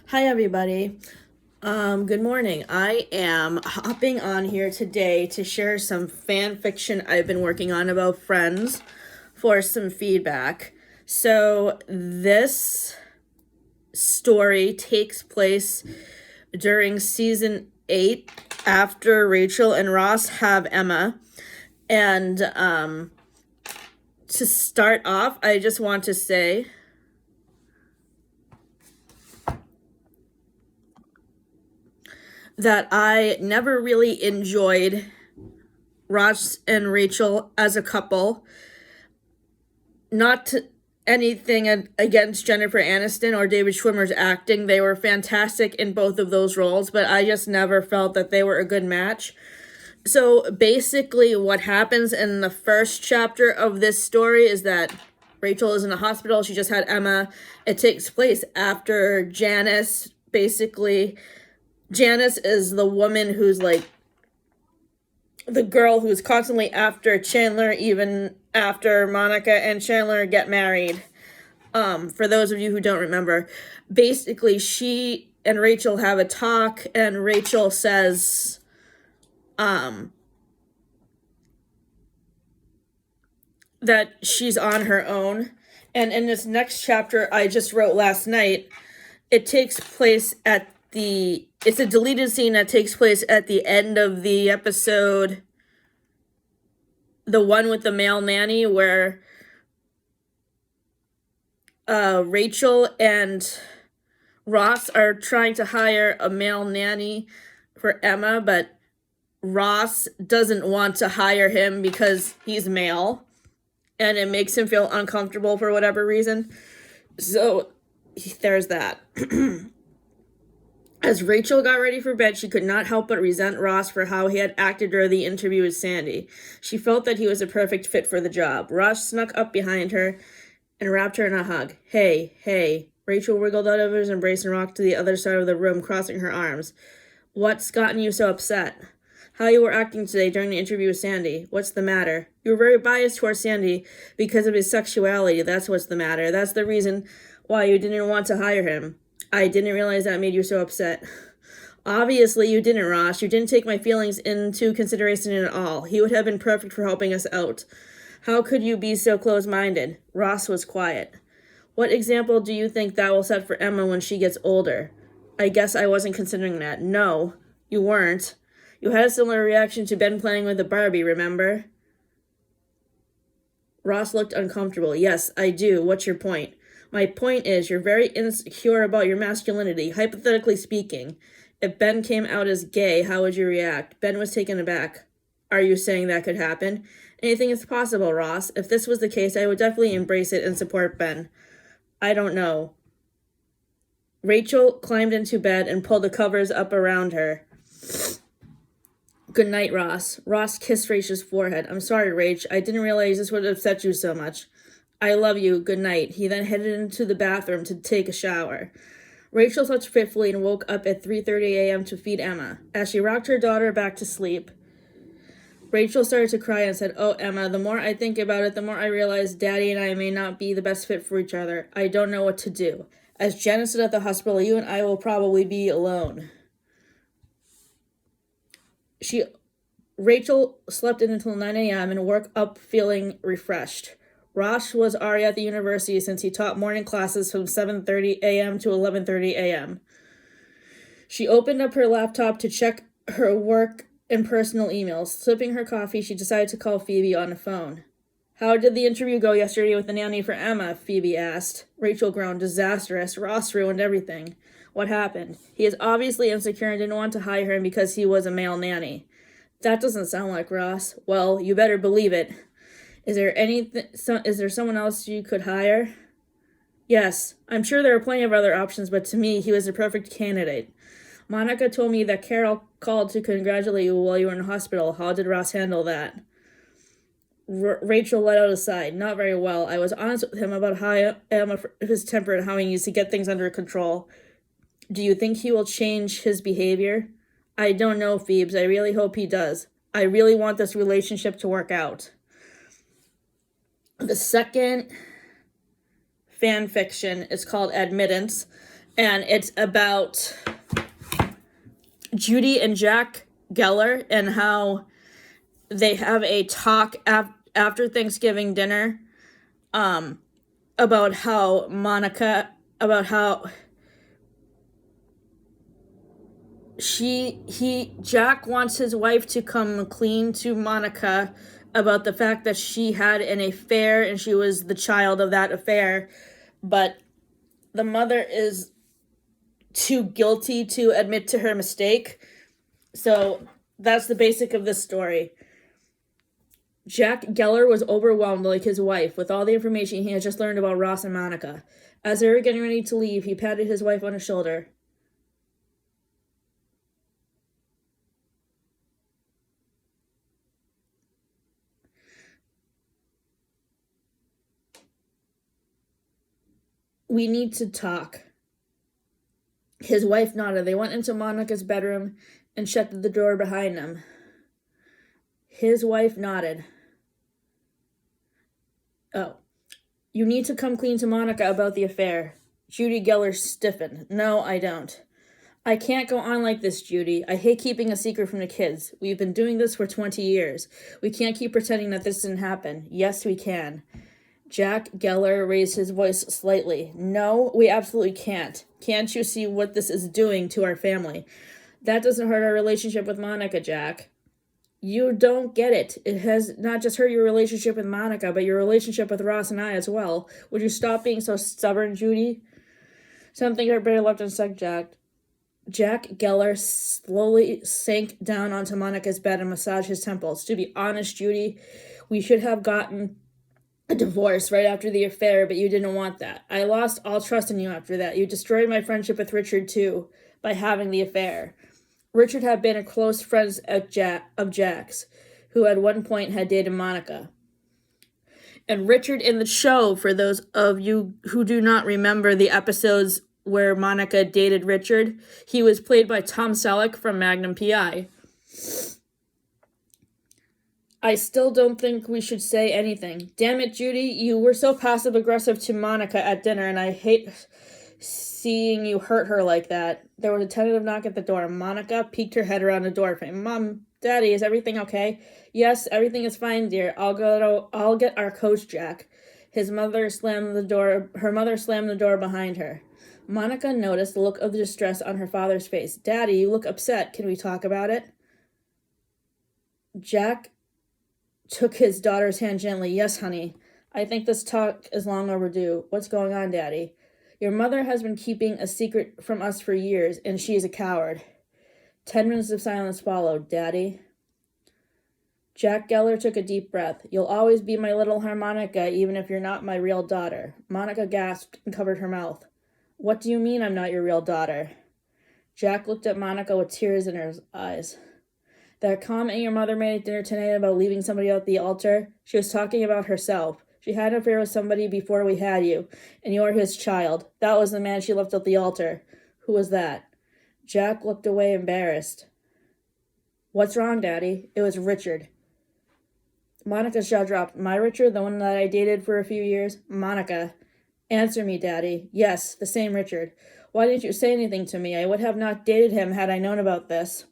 Hi, everybody. Good morning. I am hopping on here today to share some fan fiction I've been working on about Friends for some feedback. So, this story takes place during season 8 after Rachel and Ross have Emma. And to start off, I just want to say that I never really enjoyed Ross and Rachel as a couple. Not anything against Jennifer Aniston or David Schwimmer's acting. They were fantastic in both of those roles, but I just never felt that they were a good match. So basically, what happens in the first chapter of this story is that Rachel is in the hospital. She just had Emma. It takes place after Janice. Basically, Janice is the woman who's like the girl who's constantly after Chandler, even after Monica and Chandler get married. For those of you who don't remember, basically she and Rachel have a talk, and Rachel says, that she's on her own. And in this next chapter I just wrote last night, it takes place it's a deleted scene that takes place at the end of the episode, the one with the male nanny, where Rachel and Ross are trying to hire a male nanny for Emma, but Ross doesn't want to hire him because he's male, and it makes him feel uncomfortable for whatever reason. So there's that. As Rachel got ready for bed, she could not help but resent Ross for how he had acted during the interview with Sandy. She felt that he was a perfect fit for the job. Ross snuck up behind her and wrapped her in a hug. Hey. Rachel wriggled out of his embrace and rocked to the other side of the room, crossing her arms. What's gotten you so upset? How you were acting today during the interview with Sandy. What's the matter? You were very biased towards Sandy because of his sexuality. That's what's the matter. That's the reason why you didn't want to hire him. I didn't realize that made you so upset. Obviously you didn't, Ross. You didn't take my feelings into consideration at all. He would have been perfect for helping us out. How could you be so close-minded? Ross was quiet. What example do you think that will set for Emma when she gets older? I guess I wasn't considering that. No, you weren't. You had a similar reaction to Ben playing with a Barbie, remember? Ross looked uncomfortable. Yes, I do. What's your point? My point is, you're very insecure about your masculinity, hypothetically speaking. If Ben came out as gay, how would you react? Ben was taken aback. Are you saying that could happen? Anything is possible, Ross. If this was the case, I would definitely embrace it and support Ben. I don't know. Rachel climbed into bed and pulled the covers up around her. Good night, Ross. Ross kissed Rachel's forehead. I'm sorry, Rach. I didn't realize this would upset you so much. I love you. Good night. He then headed into the bathroom to take a shower. Rachel slept fitfully and woke up at 3:30 a.m. to feed Emma. As she rocked her daughter back to sleep, Rachel started to cry and said, Oh, Emma, the more I think about it, the more I realize Daddy and I may not be the best fit for each other. I don't know what to do. As Janet stood at the hospital, you and I will probably be alone. Rachel slept in until 9 a.m. and woke up feeling refreshed. Ross was already at the university since he taught morning classes from 7:30 a.m. to 11:30 a.m. She opened up her laptop to check her work and personal emails. Sipping her coffee, she decided to call Phoebe on the phone. How did the interview go yesterday with the nanny for Emma? Phoebe asked. Rachel groaned. Disastrous. Ross ruined everything. What happened? He is obviously insecure and didn't want to hire him because he was a male nanny. That doesn't sound like Ross. Well, you better believe it. Is there someone else you could hire? Yes, I'm sure there are plenty of other options, but to me, he was the perfect candidate. Monica told me that Carol called to congratulate you while you were in the hospital. How did Ross handle that? Rachel let out a sigh. Not very well. I was honest with him about how I am of his temper and how he needs to get things under control. Do you think he will change his behavior? I don't know, Phoebes. I really hope he does. I really want this relationship to work out. The second fan fiction is called Admittance, And it's about Judy and Jack Geller and how they have a talk after Thanksgiving dinner about how Jack wants his wife to come clean to Monica about the fact that she had an affair and she was the child of that affair, but the mother is too guilty to admit to her mistake. So that's the basic of this story. Jack Geller was overwhelmed like his wife with all the information he had just learned about Ross and Monica. As they were getting ready to leave, he patted his wife on the shoulder. We need to talk. His wife nodded. They went into Monica's bedroom and shut the door behind them. His wife nodded. Oh, you need to come clean to Monica about the affair. Judy Geller stiffened. No, I don't. I can't go on like this, Judy. I hate keeping a secret from the kids. We've been doing this for 20 years. We can't keep pretending that this didn't happen. Yes, we can. Jack Geller raised his voice slightly. No, we absolutely can't. Can't you see what this is doing to our family? That doesn't hurt our relationship with Monica, Jack. You don't get it. It has not just hurt your relationship with Monica, but your relationship with Ross and I as well. Would you stop being so stubborn, Judy? Something hurt better left unsaid, Jack. Jack Geller slowly sank down onto Monica's bed and massaged his temples. To be honest, Judy, we should have gotten a divorce right after the affair, but you didn't want that. I lost all trust in you after that. You destroyed my friendship with Richard, too, by having the affair. Richard had been a close friend of Jack's, who at one point had dated Monica. And Richard in the show, for those of you who do not remember the episodes where Monica dated Richard, he was played by Tom Selleck from Magnum P.I. I still don't think we should say anything. Damn it, Judy, you were so passive-aggressive to Monica at dinner, and I hate seeing you hurt her like that. There was a tentative knock at the door. Monica peeked her head around the doorframe. Mom, Daddy, is everything okay? Yes, everything is fine, dear. I'll get our coach, Jack. Her mother slammed the door behind her. Monica noticed the look of distress on her father's face. Daddy, you look upset. Can we talk about it? Jack took his daughter's hand gently. Yes, honey. I think this talk is long overdue. What's going on, Daddy? Your mother has been keeping a secret from us for years, and she is a coward. 10 minutes of silence followed. Daddy? Jack Geller took a deep breath. You'll always be my little harmonica, even if you're not my real daughter. Monica gasped and covered her mouth. What do you mean I'm not your real daughter? Jack looked at Monica with tears in her eyes. That comment your mother made at dinner tonight about leaving somebody at the altar, she was talking about herself. She had an affair with somebody before we had you, and you're his child. That was the man she left at the altar. Who was that? Jack looked away, embarrassed. What's wrong, Daddy? It was Richard. Monica's jaw dropped. My Richard, the one that I dated for a few years? Monica. Answer me, Daddy. Yes, the same Richard. Why didn't you say anything to me? I would have not dated him had I known about this.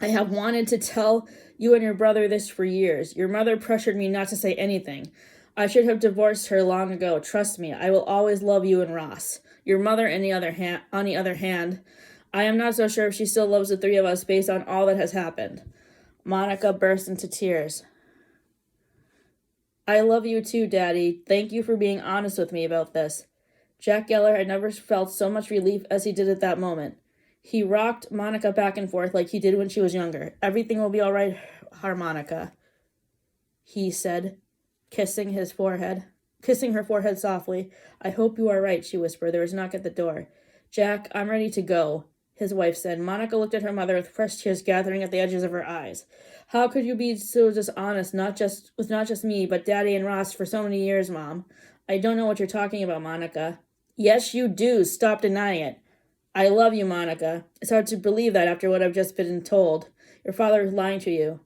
I have wanted to tell you and your brother this for years. Your mother pressured me not to say anything. I should have divorced her long ago. Trust me, I will always love you and Ross. Your mother, on the other hand, I am not so sure if she still loves the three of us based on all that has happened. Monica burst into tears. I love you too, Daddy. Thank you for being honest with me about this. Jack Geller had never felt so much relief as he did at that moment. He rocked Monica back and forth like he did when she was younger. Everything will be all right, harmonica, he said, kissing her forehead softly. I hope you are right, she whispered. There was a knock at the door. Jack, I'm ready to go, his wife said. Monica looked at her mother with fresh tears gathering at the edges of her eyes. How could you be so dishonest, not just me, but Daddy and Ross for so many years, Mom? I don't know what you're talking about, Monica. Yes, you do. Stop denying it. I love you, Monica. It's hard to believe that after what I've just been told. Your father is lying to you.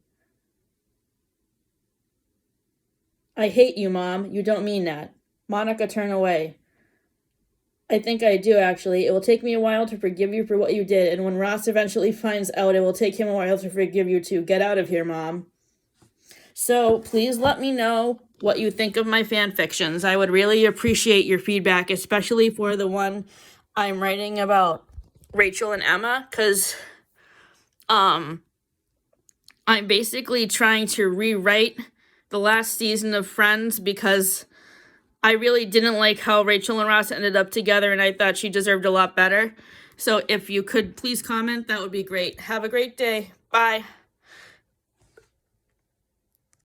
I hate you, Mom. You don't mean that. Monica turned away. I think I do, actually. It will take me a while to forgive you for what you did, and when Ross eventually finds out, it will take him a while to forgive you too. Get out of here, Mom. So please let me know what you think of my fan fictions. I would really appreciate your feedback, especially for the one I'm writing about Rachel and Emma, because I'm basically trying to rewrite the last season of Friends because I really didn't like how Rachel and Ross ended up together, and I thought she deserved a lot better. So if you could please comment, that would be great. Have a great day. Bye.